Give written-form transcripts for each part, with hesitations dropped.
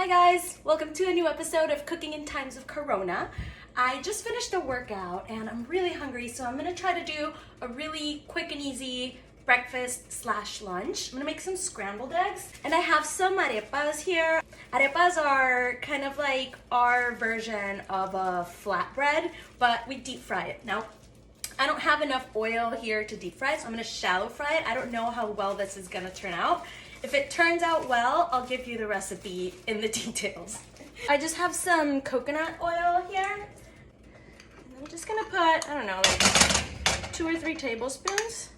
Hi guys, welcome to a new episode of Cooking in Times of Corona. I just finished a workout and I'm really hungry, so I'm gonna try to do a really quick and easy breakfast slash lunch. I'm gonna make some scrambled eggs and I have some arepas here. Arepas are kind of like our version of a flatbread, but we deep fry it. Now, I don't have enough oil here to deep fry, so I'm gonna shallow fry it. I don't know how well this is gonna turn out. If it turns out well, I'll give you the recipe in the details. I just have some coconut oil here. And I'm just gonna put, I don't know, like 2 or 3 tablespoons.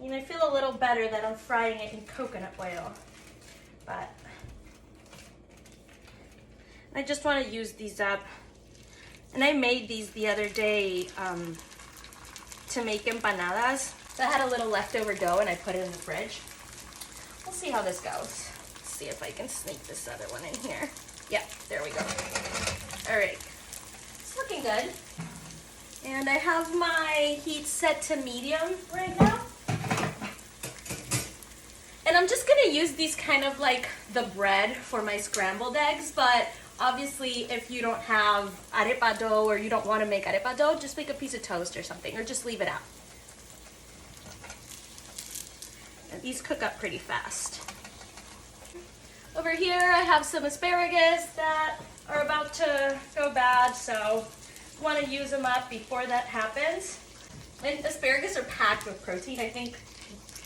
And I feel a little better that I'm frying it in coconut oil. But I just wanna use these up. And I made these the other day to make empanadas. So I had a little leftover dough and I put it in the fridge. We'll see how this goes. Let's see if I can sneak this other one in here. Yeah, there we go. All right, it's looking good. And I have my heat set to medium right now. And I'm just gonna use these kind of like the bread for my scrambled eggs, but obviously if you don't have arepa dough or you don't wanna make arepa dough, just make a piece of toast or something, or just leave it out. And these cook up pretty fast. Over here I have some asparagus that are about to go bad, so I want to use them up before that happens. And asparagus are packed with protein. I think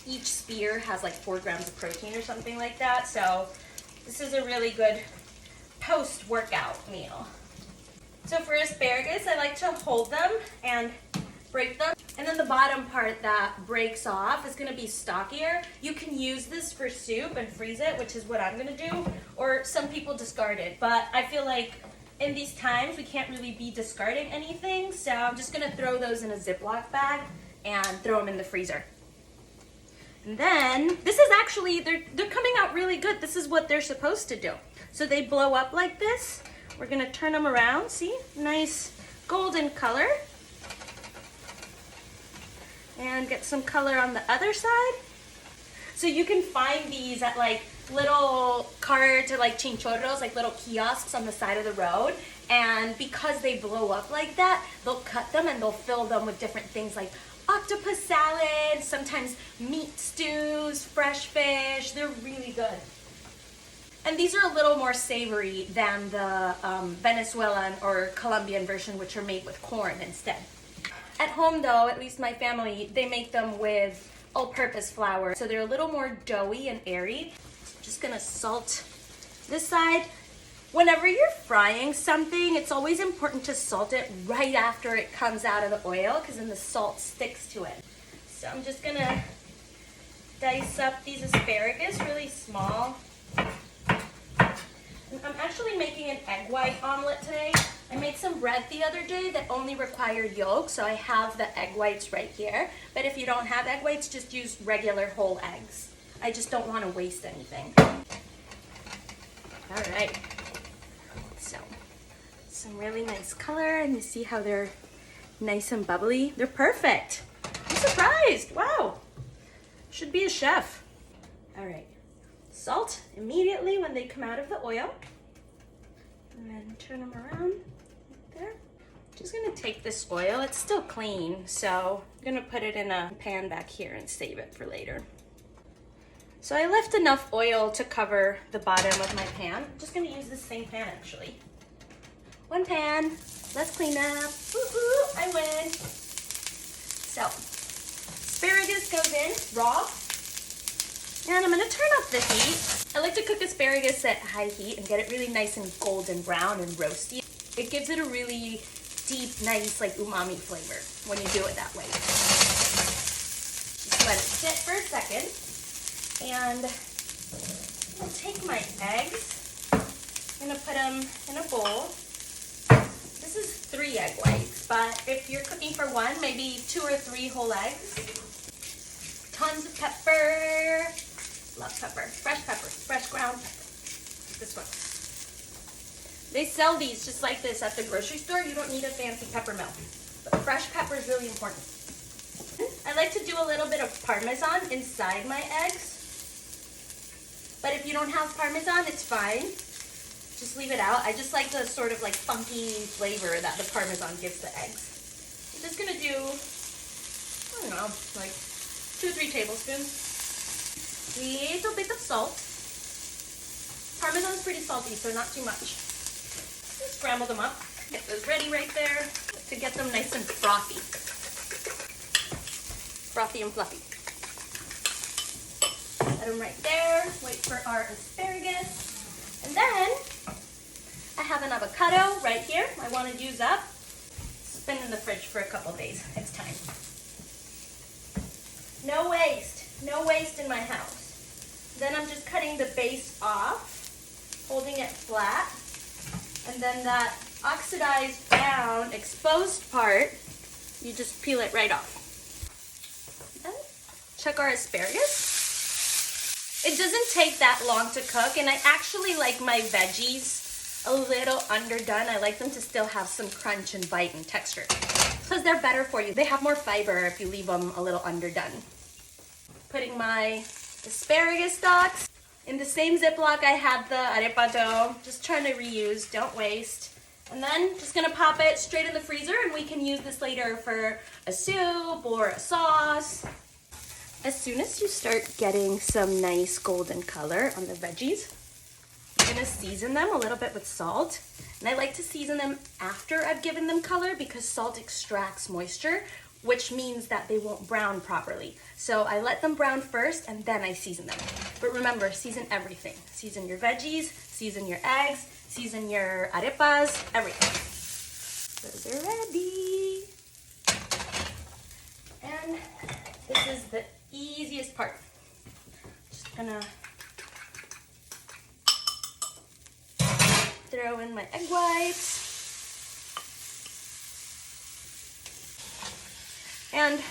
each spear has like 4 grams of protein or something like that, so this is a really good post-workout meal. So for asparagus, I like to hold them and break them. And then the bottom part that breaks off is gonna be stockier. You can use this for soup and freeze it, which is what I'm gonna do, or some people discard it. But I feel like in these times, we can't really be discarding anything, so I'm just gonna throw those in a Ziploc bag and throw them in the freezer. And then, this is actually, they're coming out really good. This is what they're supposed to do. So they blow up like this. We're gonna turn them around, see? Nice golden color. And get some color on the other side. So you can find these at like little carts or like chinchorros, like little kiosks on the side of the road. And because they blow up like that, they'll cut them and they'll fill them with different things like octopus salad, sometimes meat stews, fresh fish. They're really good. And these are a little more savory than the Venezuelan or Colombian version, which are made with corn instead. At home though, at least my family, they make them with all-purpose flour. So they're a little more doughy and airy. Just gonna salt this side. Whenever you're frying something, it's always important to salt it right after it comes out of the oil, because then the salt sticks to it. So I'm just gonna dice up these asparagus really small. I'm actually making an egg white omelet today. I made some bread the other day that only required yolk, so I have the egg whites right here. But if you don't have egg whites, just use regular whole eggs. I just don't want to waste anything. All right. So, some really nice color, and you see how they're nice and bubbly. They're perfect. I'm surprised. Wow. Should be a chef. All right. Salt immediately when they come out of the oil. And then turn them around like there. Just gonna take this oil, it's still clean, so I'm gonna put it in a pan back here and save it for later. So I left enough oil to cover the bottom of my pan. I'm just gonna use the same pan actually. One pan, let's clean up. Woohoo, I win. So, asparagus goes in raw. And I'm gonna turn up the heat. I like to cook asparagus at high heat and get it really nice and golden brown and roasty. It gives it a really deep, nice, like umami flavor when you do it that way. Just let it sit for a second. And I'll take my eggs. I'm gonna put them in a bowl. This is 3 egg whites, but if you're cooking for 1, maybe 2 or 3 whole eggs. Tons of pepper. Love pepper, fresh ground pepper. This one. They sell these just like this at the grocery store. You don't need a fancy pepper mill. But fresh pepper is really important. I like to do a little bit of Parmesan inside my eggs. But if if you don't have Parmesan, it's fine. Just leave it out. I just like the sort of like funky flavor that the Parmesan gives the eggs. I'm just gonna do, I don't know, like 2 or 3 tablespoons. Little bit of salt. Parmesan's pretty salty, so not too much. Just scramble them up. Get those ready right there to get them nice and frothy. Frothy and fluffy. Set them right there. Wait for our asparagus. And then I have an avocado right here I want to use up. It's been in the fridge for a couple days. It's time. No waste. No waste in my house. Then I'm just cutting the base off, holding it flat, and then that oxidized, brown, exposed part, you just peel it right off. And check our asparagus. It doesn't take that long to cook, and I actually like my veggies a little underdone. I like them to still have some crunch and bite and texture, because they're better for you. They have more fiber if you leave them a little underdone. Putting my asparagus stalks in the same Ziploc I had the arepa dough. Just trying to reuse, don't waste. And then just gonna pop it straight in the freezer, and we can use this later for a soup or a sauce. As soon as you start getting some nice golden color on the veggies, I'm gonna season them a little bit with salt. And I like to season them after I've given them color because salt extracts moisture, which means that they won't brown properly. So I let them brown first and then I season them. But remember, season everything. Season your veggies, season your eggs, season your arepas, everything. Those are ready. And this is the easiest part. Just gonna throw in my egg whites. And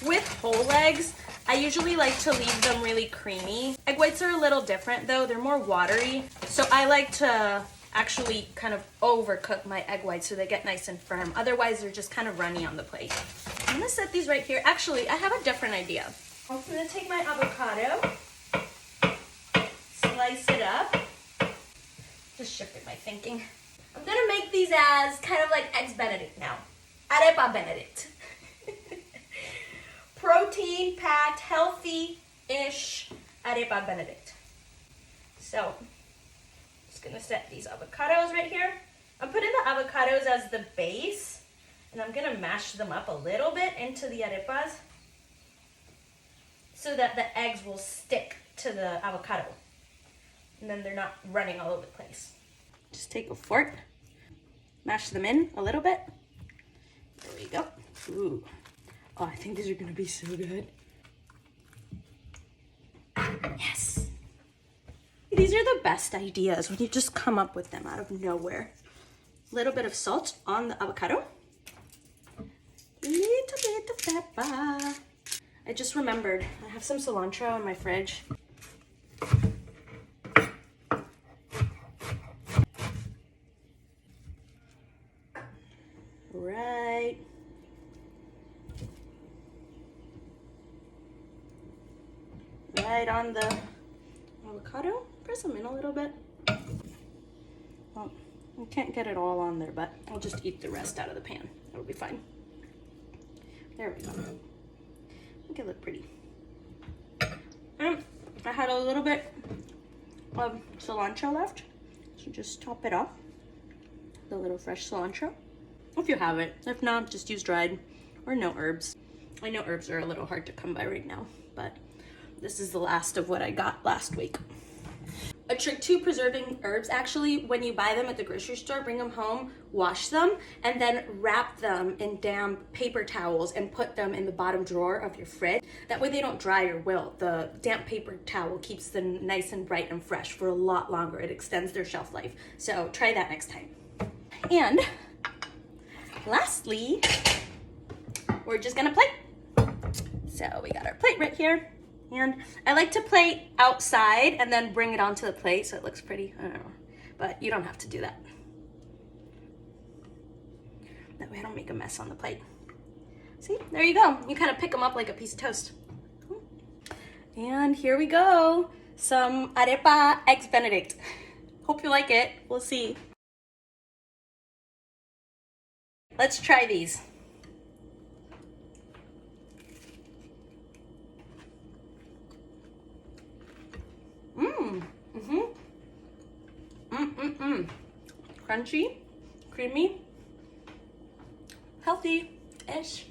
with whole eggs, I usually like to leave them really creamy. Egg whites are a little different though, they're more watery. So I like to actually kind of overcook my egg whites so they get nice and firm. Otherwise they're just kind of runny on the plate. I'm gonna set these right here. Actually, I have a different idea. I'm gonna take my avocado, slice it up. Just shifted my thinking. I'm gonna make these as kind of like eggs Benedict now. Arepa Benedict. Protein-packed, healthy-ish Arepa Benedict. So, just gonna set these avocados right here. I'm putting the avocados as the base, and I'm gonna mash them up a little bit into the arepas so that the eggs will stick to the avocado. And then they're not running all over the place. Just take a fork, mash them in a little bit. There we go. Ooh. Oh, I think these are gonna be so good. Yes. These are the best ideas when you just come up with them out of nowhere. A little bit of salt on the avocado. Little bit of pepper. I just remembered, I have some cilantro in my fridge. Right on the avocado. Press them in a little bit. Well, I can't get it all on there, but I'll just eat the rest out of the pan. That'll be fine. There we go. Make it look pretty. I had a little bit of cilantro left, so just top it off. The little fresh cilantro, if you have it. If not, just use dried or no herbs. I know herbs are a little hard to come by right now, but this is the last of what I got last week. A trick to preserving herbs, actually, when you buy them at the grocery store, bring them home, wash them, and then wrap them in damp paper towels and put them in the bottom drawer of your fridge. That way they don't dry or wilt. The damp paper towel keeps them nice and bright and fresh for a lot longer. It extends their shelf life. So try that next time. And lastly, we're just gonna plate. So we got our plate right here. And I like to plate outside and then bring it onto the plate so it looks pretty. I don't know, but you don't have to do that. That way I don't make a mess on the plate. See, there you go. You kind of pick them up like a piece of toast. And here we go. Some Arepa eggs Benedict. Hope you like it. We'll see. Let's try these. Crunchy, creamy, healthy-ish.